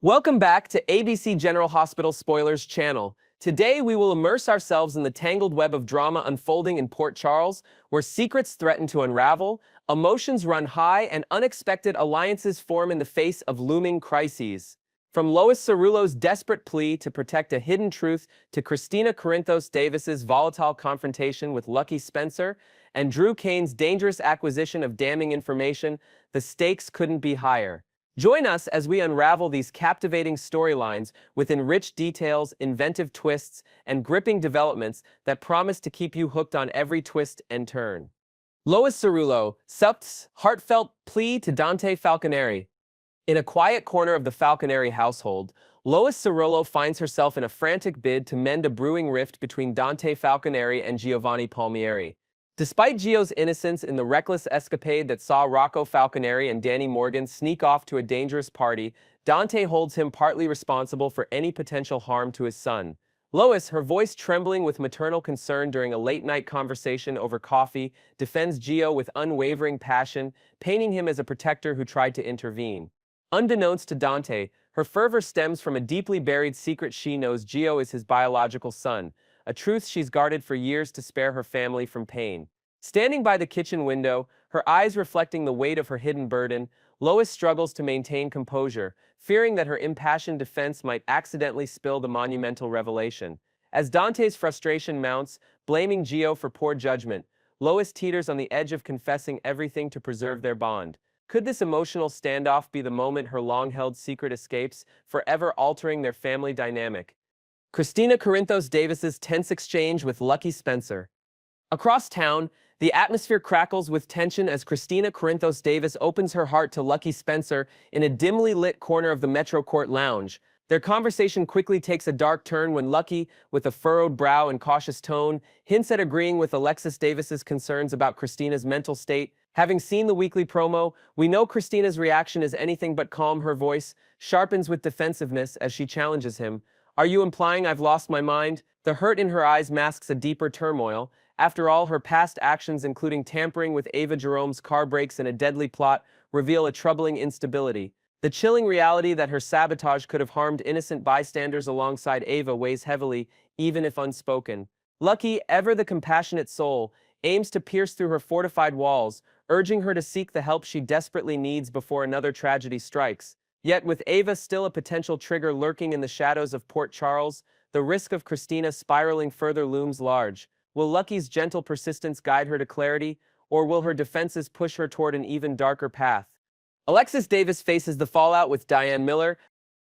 Welcome back to ABC General Hospital Spoilers channel. Today we will immerse ourselves in the tangled web of drama unfolding in Port Charles, where secrets threaten to unravel, emotions run high, and unexpected alliances form in the face of looming crises. From Lois Cerullo's desperate plea to protect a hidden truth to Christina Corinthos Davis's volatile confrontation with Lucky Spencer and Drew Kane's dangerous acquisition of damning information, the stakes couldn't be higher. Join us as we unravel these captivating storylines with enriched details, inventive twists, and gripping developments that promise to keep you hooked on every twist and turn. Lois Cerullo, Supt's heartfelt plea to Dante Falconeri. In a quiet corner of the Falconeri household, Lois Cerullo finds herself in a frantic bid to mend a brewing rift between Dante Falconeri and Giovanni Palmieri. Despite Gio's innocence in the reckless escapade that saw Rocco Falconeri and Danny Morgan sneak off to a dangerous party, Dante holds him partly responsible for any potential harm to his son. Lois, her voice trembling with maternal concern during a late-night conversation over coffee, defends Gio with unwavering passion, painting him as a protector who tried to intervene. Unbeknownst to Dante, her fervor stems from a deeply buried secret. She knows Gio is his biological son, a truth she's guarded for years to spare her family from pain. Standing by the kitchen window, her eyes reflecting the weight of her hidden burden, Lois struggles to maintain composure, fearing that her impassioned defense might accidentally spill the monumental revelation. As Dante's frustration mounts, blaming Gio for poor judgment, Lois teeters on the edge of confessing everything to preserve their bond. Could this emotional standoff be the moment her long-held secret escapes, forever altering their family dynamic? Christina Corinthos Davis's tense exchange with Lucky Spencer. Across town, the atmosphere crackles with tension as Christina Corinthos Davis opens her heart to Lucky Spencer in a dimly lit corner of the Metro Court lounge. Their conversation quickly takes a dark turn when Lucky, with a furrowed brow and cautious tone, hints at agreeing with Alexis Davis's concerns about Christina's mental state. Having seen the weekly promo, we know Christina's reaction is anything but calm. Her voice sharpens with defensiveness as she challenges him. "Are you implying I've lost my mind?" The hurt in her eyes masks a deeper turmoil. After all, her past actions, including tampering with Ava Jerome's car brakes in a deadly plot, reveal a troubling instability. The chilling reality that her sabotage could have harmed innocent bystanders alongside Ava weighs heavily, even if unspoken. Lucky, ever the compassionate soul, aims to pierce through her fortified walls, urging her to seek the help she desperately needs before another tragedy strikes. Yet, with Ava still a potential trigger lurking in the shadows of Port Charles, the risk of Christina spiraling further looms large. Will Lucky's gentle persistence guide her to clarity, or will her defenses push her toward an even darker path? Alexis Davis faces the fallout with Diane Miller.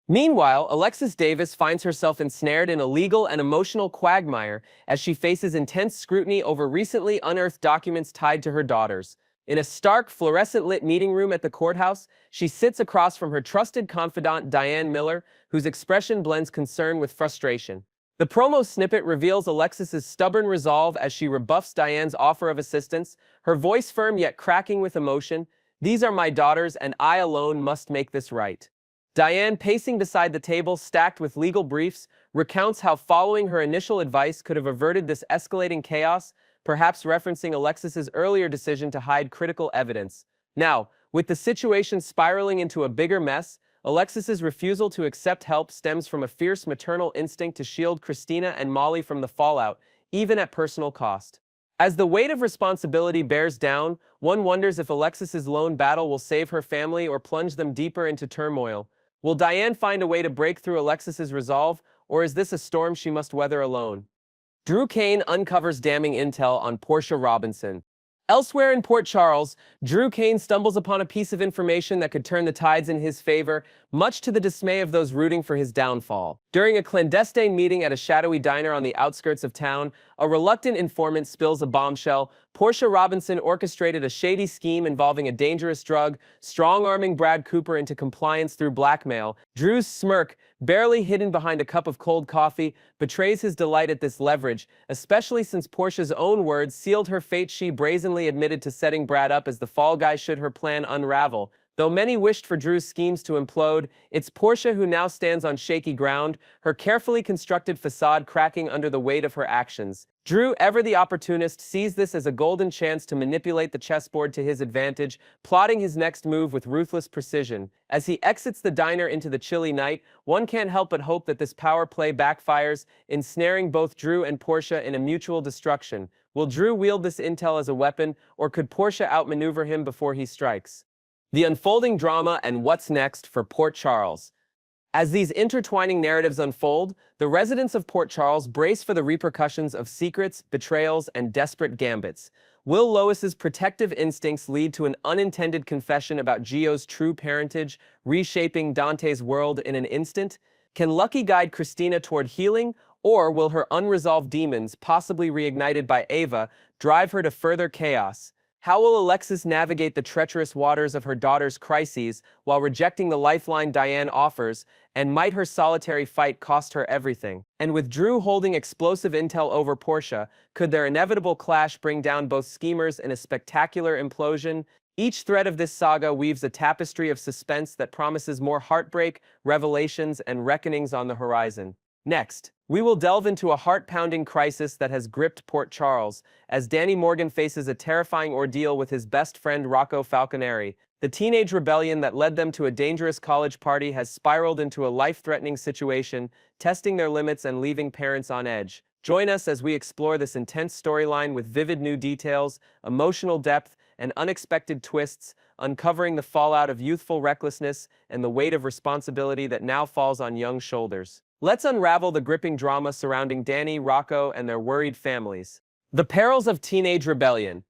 Meanwhile, Alexis Davis finds herself ensnared in a legal and emotional quagmire as she faces intense scrutiny over recently unearthed documents tied to her daughters. In a stark, fluorescent-lit meeting room at the courthouse, she sits across from her trusted confidant Diane Miller, whose expression blends concern with frustration. The promo snippet reveals Alexis's stubborn resolve as she rebuffs Diane's offer of assistance, her voice firm yet cracking with emotion. "These are my daughters, and I alone must make this right." Diane, pacing beside the table stacked with legal briefs, recounts how following her initial advice could have averted this escalating chaos, perhaps referencing Alexis's earlier decision to hide critical evidence. Now, with the situation spiraling into a bigger mess, Alexis's refusal to accept help stems from a fierce maternal instinct to shield Christina and Molly from the fallout, even at personal cost. As the weight of responsibility bears down, one wonders if Alexis's lone battle will save her family or plunge them deeper into turmoil. Will Diane find a way to break through Alexis's resolve, or is this a storm she must weather alone? Drew Kane uncovers damning intel on Portia Robinson. Elsewhere in Port Charles, Drew Kane stumbles upon a piece of information that could turn the tides in his favor, much to the dismay of those rooting for his downfall. During a clandestine meeting at a shadowy diner on the outskirts of town, a reluctant informant spills a bombshell. Portia Robinson orchestrated a shady scheme involving a dangerous drug, strong-arming Brad Cooper into compliance through blackmail. Drew's smirk, barely hidden behind a cup of cold coffee, betrays his delight at this leverage, especially since Portia's own words sealed her fate. She brazenly admitted to setting Brad up as the fall guy should her plan unravel. Though many wished for Drew's schemes to implode, it's Portia who now stands on shaky ground, her carefully constructed facade cracking under the weight of her actions. Drew, ever the opportunist, sees this as a golden chance to manipulate the chessboard to his advantage, plotting his next move with ruthless precision. As he exits the diner into the chilly night, one can't help but hope that this power play backfires, ensnaring both Drew and Portia in a mutual destruction. Will Drew wield this intel as a weapon, or could Portia outmaneuver him before he strikes? The unfolding drama and what's next for Port Charles. As these intertwining narratives unfold, the residents of Port Charles brace for the repercussions of secrets, betrayals, and desperate gambits. Will Lois's protective instincts lead to an unintended confession about Gio's true parentage, reshaping Dante's world in an instant? Can Lucky guide Christina toward healing, or will her unresolved demons, possibly reignited by Ava, drive her to further chaos? How will Alexis navigate the treacherous waters of her daughter's crises while rejecting the lifeline Diane offers, and might her solitary fight cost her everything? And with Drew holding explosive intel over Portia, could their inevitable clash bring down both schemers in a spectacular implosion? Each thread of this saga weaves a tapestry of suspense that promises more heartbreak, revelations, and reckonings on the horizon. Next, we will delve into a heart-pounding crisis that has gripped Port Charles, as Danny Morgan faces a terrifying ordeal with his best friend Rocco Falconeri. The teenage rebellion that led them to a dangerous college party has spiraled into a life-threatening situation, testing their limits and leaving parents on edge. Join us as we explore this intense storyline with vivid new details, emotional depth, and unexpected twists, uncovering the fallout of youthful recklessness and the weight of responsibility that now falls on young shoulders. Let's unravel the gripping drama surrounding Danny, Rocco, and their worried families. The perils of teenage rebellion.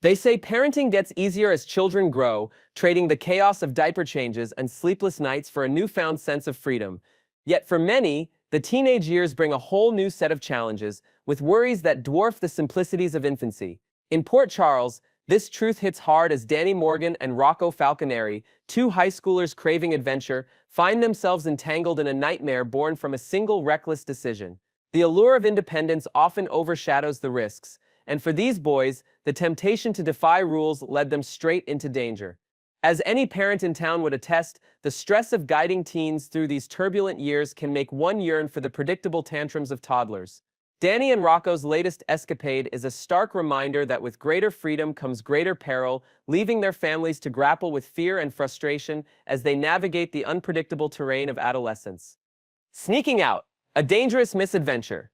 They say parenting gets easier as children grow, trading the chaos of diaper changes and sleepless nights for a newfound sense of freedom. Yet for many, the teenage years bring a whole new set of challenges, with worries that dwarf the simplicities of infancy. In Port Charles, this truth hits hard as Danny Morgan and Rocco Falconeri, two high schoolers craving adventure, find themselves entangled in a nightmare born from a single reckless decision. The allure of independence often overshadows the risks, and for these boys, the temptation to defy rules led them straight into danger. As any parent in town would attest, the stress of guiding teens through these turbulent years can make one yearn for the predictable tantrums of toddlers. Danny and Rocco's latest escapade is a stark reminder that with greater freedom comes greater peril, leaving their families to grapple with fear and frustration as they navigate the unpredictable terrain of adolescence. Sneaking out, a dangerous misadventure.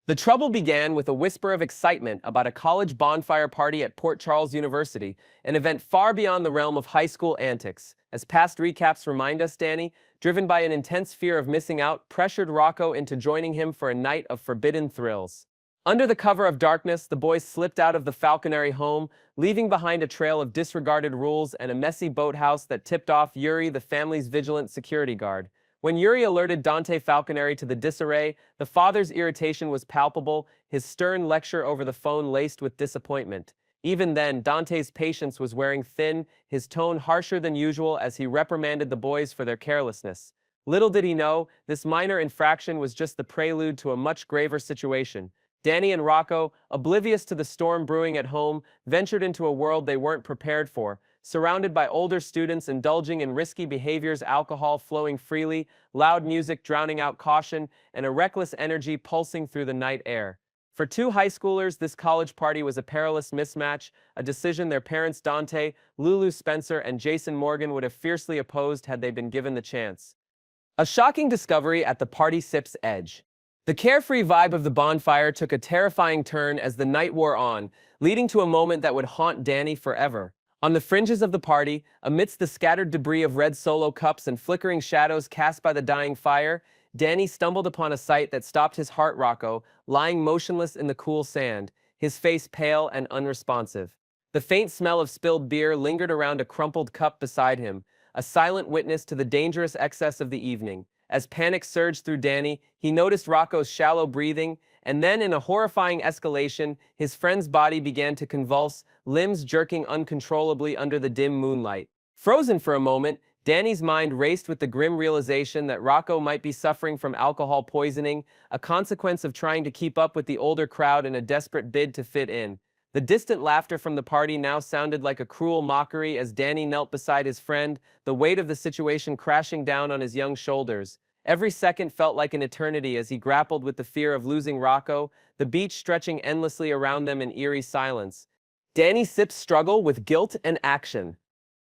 The trouble began with a whisper of excitement about a college bonfire party at Port Charles University, an event far beyond the realm of high school antics. As past recaps remind us, Danny, driven by an intense fear of missing out, pressured Rocco into joining him for a night of forbidden thrills. Under the cover of darkness, the boys slipped out of the Falconeri home, leaving behind a trail of disregarded rules and a messy boathouse that tipped off Yuri, the family's vigilant security guard. When Yuri alerted Dante Falconeri to the disarray, the father's irritation was palpable, his stern lecture over the phone laced with disappointment. Even then, Dante's patience was wearing thin, his tone harsher than usual as he reprimanded the boys for their carelessness. Little did he know, this minor infraction was just the prelude to a much graver situation. Danny and Rocco, oblivious to the storm brewing at home, ventured into a world they weren't prepared for, surrounded by older students indulging in risky behaviors, alcohol flowing freely, loud music drowning out caution, and a reckless energy pulsing through the night air. For two high schoolers, this college party was a perilous mismatch, a decision their parents Dante, Lulu Spencer, and Jason Morgan would have fiercely opposed had they been given the chance. A shocking discovery at the party sip's edge. The carefree vibe of the bonfire took a terrifying turn as the night wore on, leading to a moment that would haunt Danny forever. On the fringes of the party, amidst the scattered debris of red Solo cups and flickering shadows cast by the dying fire, Danny stumbled upon a sight that stopped his heart. Rocco, lying motionless in the cool sand, his face pale and unresponsive. The faint smell of spilled beer lingered around a crumpled cup beside him, a silent witness to the dangerous excess of the evening. As panic surged through Danny, he noticed Rocco's shallow breathing, and then in a horrifying escalation, his friend's body began to convulse, limbs jerking uncontrollably under the dim moonlight. Frozen for a moment, Danny's mind raced with the grim realization that Rocco might be suffering from alcohol poisoning, a consequence of trying to keep up with the older crowd in a desperate bid to fit in. The distant laughter from the party now sounded like a cruel mockery as Danny knelt beside his friend, the weight of the situation crashing down on his young shoulders. Every second felt like an eternity as he grappled with the fear of losing Rocco, the beach stretching endlessly around them in eerie silence. Danny sips struggle with guilt and action.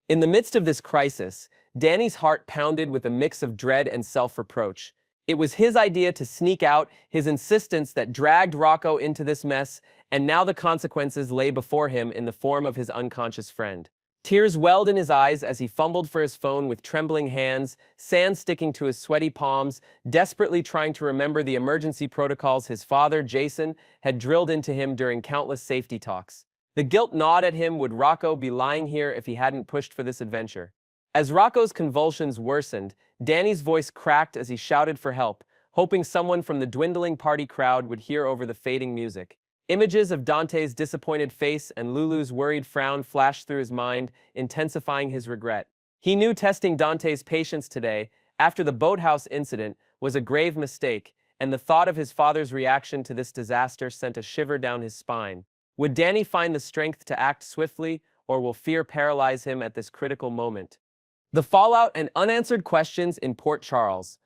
In the midst of this crisis, Danny's heart pounded with a mix of dread and self-reproach. It was his idea to sneak out, his insistence that dragged Rocco into this mess, and now the consequences lay before him in the form of his unconscious friend. Tears welled in his eyes as he fumbled for his phone with trembling hands, sand sticking to his sweaty palms, desperately trying to remember the emergency protocols his father, Jason, had drilled into him during countless safety talks. The guilt gnawed at him. Would Rocco be lying here if he hadn't pushed for this adventure? As Rocco's convulsions worsened, Danny's voice cracked as he shouted for help, hoping someone from the dwindling party crowd would hear over the fading music. Images of Dante's disappointed face and Lulu's worried frown flashed through his mind, intensifying his regret. He knew testing Dante's patience today, after the boathouse incident, was a grave mistake, and the thought of his father's reaction to this disaster sent a shiver down his spine. Would Danny find the strength to act swiftly, or will fear paralyze him at this critical moment? The fallout and unanswered questions in Port Charles.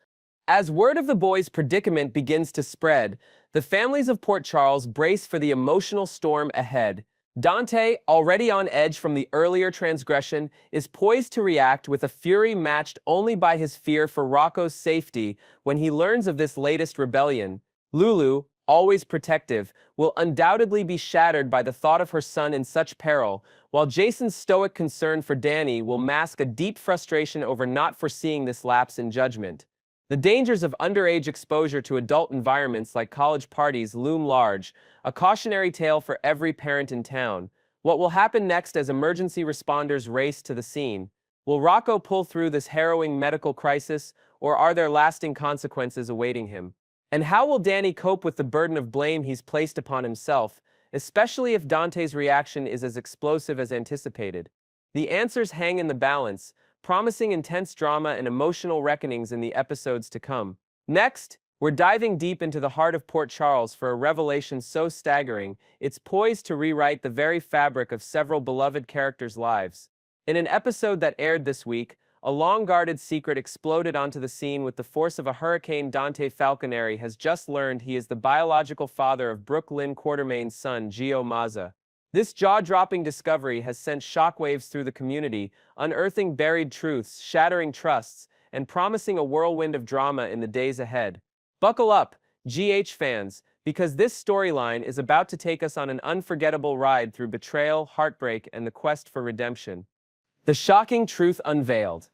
As word of the boys' predicament begins to spread, the families of Port Charles brace for the emotional storm ahead. Dante, already on edge from the earlier transgression, is poised to react with a fury matched only by his fear for Rocco's safety when he learns of this latest rebellion. Lulu, always protective, will undoubtedly be shattered by the thought of her son in such peril, while Jason's stoic concern for Danny will mask a deep frustration over not foreseeing this lapse in judgment. The dangers of underage exposure to adult environments like college parties loom large, a cautionary tale for every parent in town. What will happen next as emergency responders race to the scene? Will Rocco pull through this harrowing medical crisis, or are there lasting consequences awaiting him? And how will Danny cope with the burden of blame he's placed upon himself, especially if Dante's reaction is as explosive as anticipated? The answers hang in the balance, promising intense drama and emotional reckonings in the episodes to come. Next, we're diving deep into the heart of Port Charles for a revelation so staggering, it's poised to rewrite the very fabric of several beloved characters' lives. In an episode that aired this week, a long-guarded secret exploded onto the scene with the force of a hurricane. Dante Falconeri has just learned he is the biological father of Brooke Lynn Quartermain's son, Gio Mazza. This jaw-dropping discovery has sent shockwaves through the community, unearthing buried truths, shattering trusts, and promising a whirlwind of drama in the days ahead. Buckle up, GH fans, because this storyline is about to take us on an unforgettable ride through betrayal, heartbreak, and the quest for redemption. The shocking truth unveiled.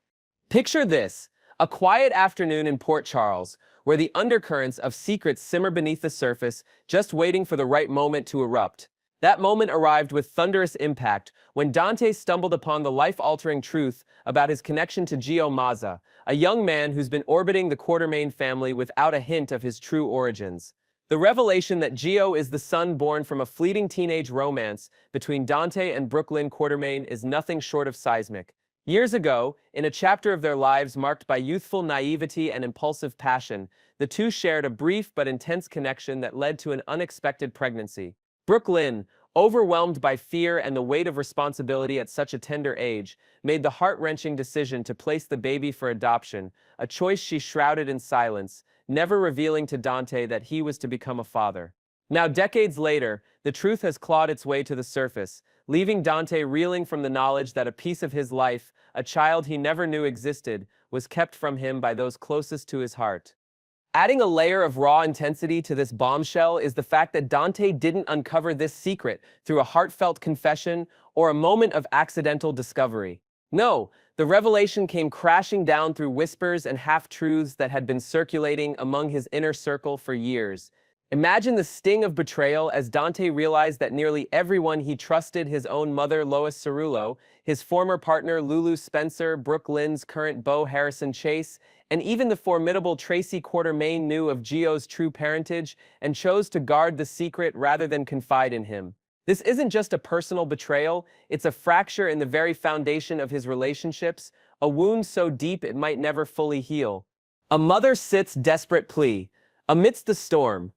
Picture this, a quiet afternoon in Port Charles, where the undercurrents of secrets simmer beneath the surface, just waiting for the right moment to erupt. That moment arrived with thunderous impact when Dante stumbled upon the life-altering truth about his connection to Gio Mazza, a young man who's been orbiting the Quartermain family without a hint of his true origins. The revelation that Gio is the son born from a fleeting teenage romance between Dante and Brooke Lynn Quartermain is nothing short of seismic. Years ago, in a chapter of their lives marked by youthful naivety and impulsive passion, the two shared a brief but intense connection that led to an unexpected pregnancy. Brooke Lynn, overwhelmed by fear and the weight of responsibility at such a tender age, made the heart-wrenching decision to place the baby for adoption, a choice she shrouded in silence, never revealing to Dante that he was to become a father. Now, decades later, the truth has clawed its way to the surface, leaving Dante reeling from the knowledge that a piece of his life, a child he never knew existed, was kept from him by those closest to his heart. Adding a layer of raw intensity to this bombshell is the fact that Dante didn't uncover this secret through a heartfelt confession or a moment of accidental discovery. No, the revelation came crashing down through whispers and half-truths that had been circulating among his inner circle for years. Imagine the sting of betrayal as Dante realized that nearly everyone he trusted, his own mother Lois Cerullo, his former partner Lulu Spencer, Brooke Lynn's current beau Harrison Chase, and even the formidable Tracy Quartermain knew of Gio's true parentage and chose to guard the secret rather than confide in him. This isn't just a personal betrayal, it's a fracture in the very foundation of his relationships, a wound so deep it might never fully heal. A mother sits desperate plea. Amidst the storm,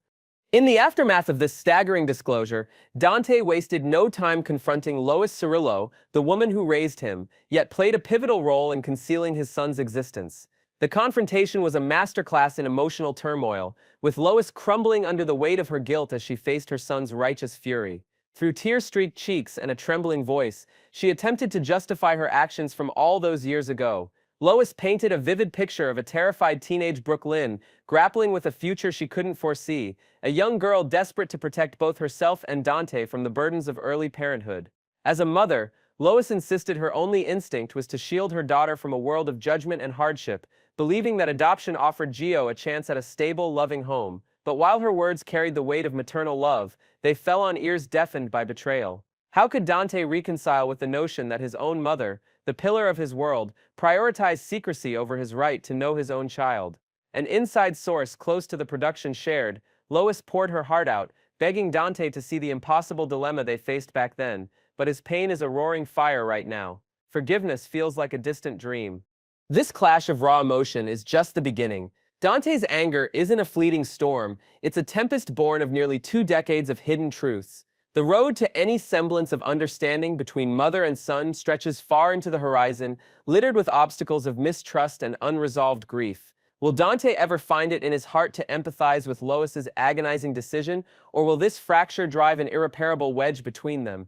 In the aftermath of this staggering disclosure, Dante wasted no time confronting Lois Cirillo, the woman who raised him, yet played a pivotal role in concealing his son's existence. The confrontation was a masterclass in emotional turmoil, with Lois crumbling under the weight of her guilt as she faced her son's righteous fury. Through tear-streaked cheeks and a trembling voice, she attempted to justify her actions from all those years ago. Lois painted a vivid picture of a terrified teenage Brooklyn, grappling with a future she couldn't foresee, a young girl desperate to protect both herself and Dante from the burdens of early parenthood. As a mother, Lois insisted her only instinct was to shield her daughter from a world of judgment and hardship, believing that adoption offered Gio a chance at a stable, loving home. But while her words carried the weight of maternal love, they fell on ears deafened by betrayal. How could Dante reconcile with the notion that his own mother, the pillar of his world, prioritized secrecy over his right to know his own child? An inside source close to the production shared, Lois poured her heart out, begging Dante to see the impossible dilemma they faced back then, but his pain is a roaring fire right now. Forgiveness feels like a distant dream. This clash of raw emotion is just the beginning. Dante's anger isn't a fleeting storm, it's a tempest born of nearly 2 decades of hidden truths. The road to any semblance of understanding between mother and son stretches far into the horizon, littered with obstacles of mistrust and unresolved grief. Will Dante ever find it in his heart to empathize with Lois's agonizing decision, or will this fracture drive an irreparable wedge between them?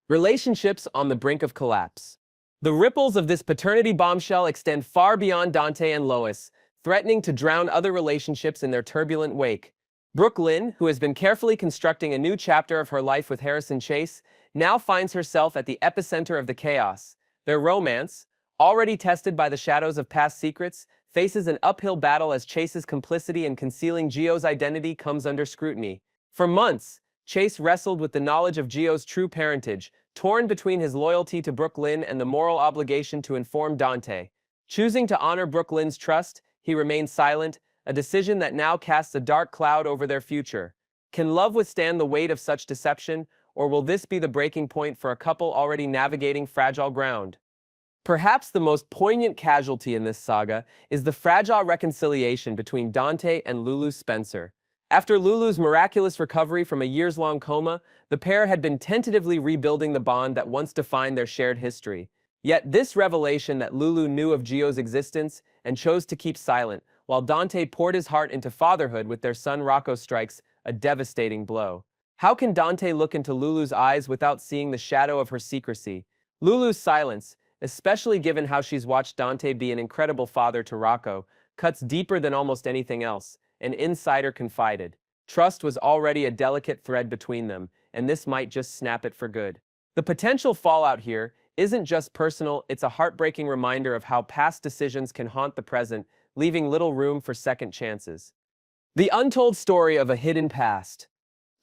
Relationships on the brink of collapse. The ripples of this paternity bombshell extend far beyond Dante and Lois, threatening to drown other relationships in their turbulent wake. Brooklyn, who has been carefully constructing a new chapter of her life with Harrison Chase, now finds herself at the epicenter of the chaos. Their romance, already tested by the shadows of past secrets, faces an uphill battle as Chase's complicity in concealing Gio's identity comes under scrutiny. For months, Chase wrestled with the knowledge of Gio's true parentage, torn between his loyalty to Brooklyn and the moral obligation to inform Dante. Choosing to honor Brooklyn's trust, he remained silent, a decision that now casts a dark cloud over their future. Can love withstand the weight of such deception, or will this be the breaking point for a couple already navigating fragile ground? Perhaps the most poignant casualty in this saga is the fragile reconciliation between Dante and Lulu Spencer. After Lulu's miraculous recovery from a years-long coma, the pair had been tentatively rebuilding the bond that once defined their shared history. Yet this revelation that Lulu knew of Gio's existence and chose to keep silent, while Dante poured his heart into fatherhood with their son Rocco, strikes a devastating blow. How can Dante look into Lulu's eyes without seeing the shadow of her secrecy? Lulu's silence, especially given how she's watched Dante be an incredible father to Rocco, cuts deeper than almost anything else. An insider confided. Trust was already a delicate thread between them, and this might just snap it for good. The potential fallout here isn't just personal, it's a heartbreaking reminder of how past decisions can haunt the present, leaving little room for second chances. The untold story of a hidden past.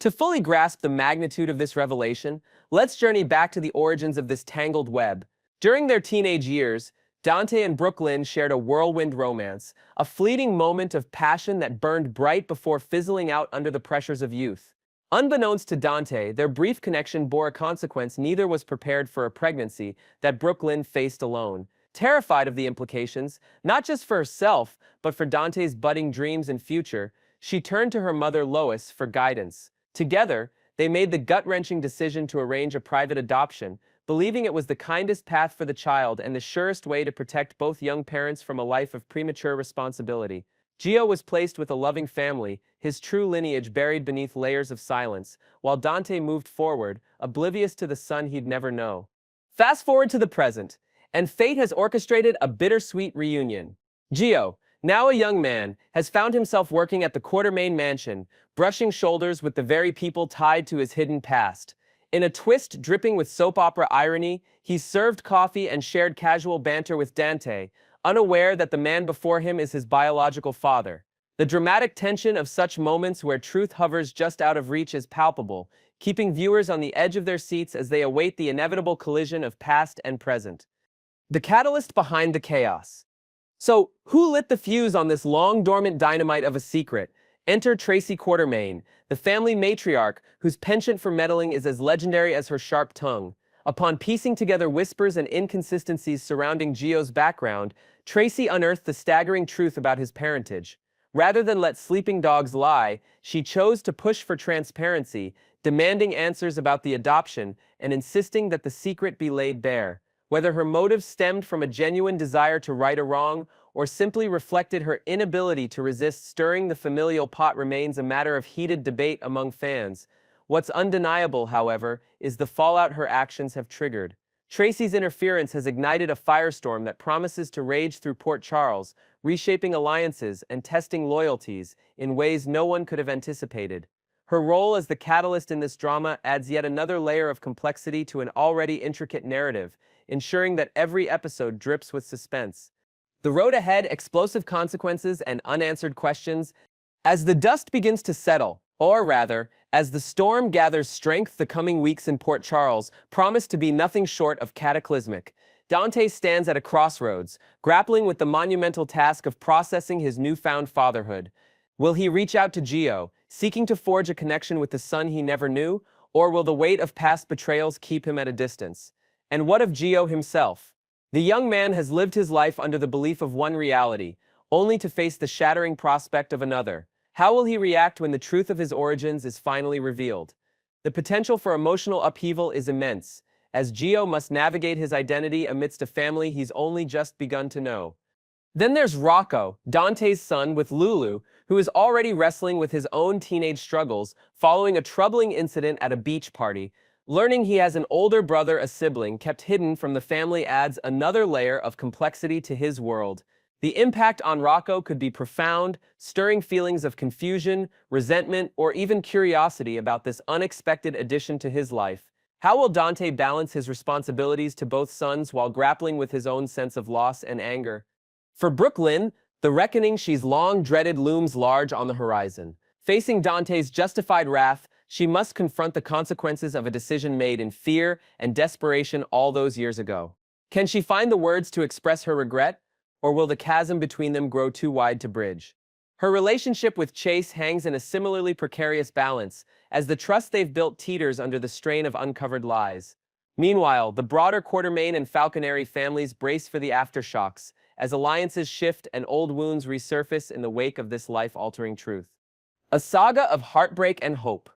To fully grasp the magnitude of this revelation, let's journey back to the origins of this tangled web. During their teenage years, Dante and Brooklyn shared a whirlwind romance, a fleeting moment of passion that burned bright before fizzling out under the pressures of youth. Unbeknownst to Dante, their brief connection bore a consequence neither was prepared for: a pregnancy that Brooklyn faced alone. Terrified of the implications, not just for herself, but for Dante's budding dreams and future, she turned to her mother Lois for guidance. Together, they made the gut-wrenching decision to arrange a private adoption, believing it was the kindest path for the child and the surest way to protect both young parents from a life of premature responsibility. Gio was placed with a loving family, his true lineage buried beneath layers of silence, while Dante moved forward, oblivious to the son he'd never know. Fast forward to the present, and fate has orchestrated a bittersweet reunion. Gio, now a young man, has found himself working at the Quartermain mansion, brushing shoulders with the very people tied to his hidden past. In a twist dripping with soap opera irony, he served coffee and shared casual banter with Dante, unaware that the man before him is his biological father. The dramatic tension of such moments where truth hovers just out of reach is palpable, keeping viewers on the edge of their seats as they await the inevitable collision of past and present. The catalyst behind the chaos. So, who lit the fuse on this long-dormant dynamite of a secret? Enter Tracy Quartermain, the family matriarch whose penchant for meddling is as legendary as her sharp tongue. Upon piecing together whispers and inconsistencies surrounding Gio's background, Tracy unearthed the staggering truth about his parentage. Rather than let sleeping dogs lie, she chose to push for transparency, demanding answers about the adoption and insisting that the secret be laid bare. Whether her motives stemmed from a genuine desire to right a wrong or simply reflected her inability to resist stirring the familial pot remains a matter of heated debate among fans. What's undeniable, however, is the fallout her actions have triggered. Tracy's interference has ignited a firestorm that promises to rage through Port Charles, reshaping alliances and testing loyalties in ways no one could have anticipated. Her role as the catalyst in this drama adds yet another layer of complexity to an already intricate narrative, ensuring that every episode drips with suspense. The road ahead, explosive consequences, and unanswered questions. As the dust begins to settle, or rather, as the storm gathers strength, the coming weeks in Port Charles promise to be nothing short of cataclysmic. Dante stands at a crossroads, grappling with the monumental task of processing his newfound fatherhood. Will he reach out to Gio, seeking to forge a connection with the son he never knew, or will the weight of past betrayals keep him at a distance? And what of Gio himself? The young man has lived his life under the belief of one reality, only to face the shattering prospect of another. How will he react when the truth of his origins is finally revealed? The potential for emotional upheaval is immense, as Gio must navigate his identity amidst a family he's only just begun to know. Then there's Rocco, Dante's son, with Lulu, who is already wrestling with his own teenage struggles following a troubling incident at a beach party. Learning he has an older brother, a sibling, kept hidden from the family adds another layer of complexity to his world. The impact on Rocco could be profound, stirring feelings of confusion, resentment, or even curiosity about this unexpected addition to his life. How will Dante balance his responsibilities to both sons while grappling with his own sense of loss and anger? For Brooklyn, the reckoning she's long dreaded looms large on the horizon. Facing Dante's justified wrath, she must confront the consequences of a decision made in fear and desperation all those years ago. Can she find the words to express her regret, or will the chasm between them grow too wide to bridge? Her relationship with Chase hangs in a similarly precarious balance, as the trust they've built teeters under the strain of uncovered lies. Meanwhile, the broader Quartermaine and Falconeri families brace for the aftershocks, as alliances shift and old wounds resurface in the wake of this life-altering truth. A saga of heartbreak and hope.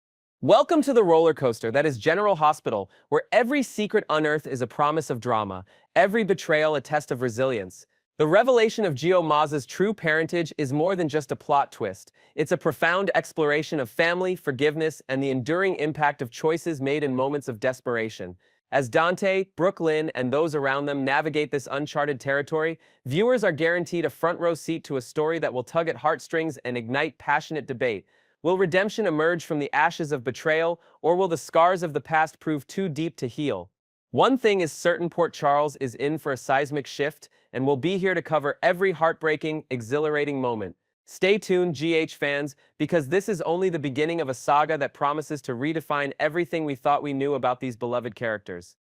Welcome to the roller coaster that is General Hospital, where every secret unearthed is a promise of drama, every betrayal a test of resilience. The revelation of Gio Maz's true parentage is more than just a plot twist. It's a profound exploration of family, forgiveness, and the enduring impact of choices made in moments of desperation. As Dante, Brooklyn, and those around them navigate this uncharted territory, viewers are guaranteed a front-row seat to a story that will tug at heartstrings and ignite passionate debate. Will redemption emerge from the ashes of betrayal, or will the scars of the past prove too deep to heal? One thing is certain, Port Charles is in for a seismic shift, and we'll be here to cover every heartbreaking, exhilarating moment. Stay tuned, GH fans, because this is only the beginning of a saga that promises to redefine everything we thought we knew about these beloved characters.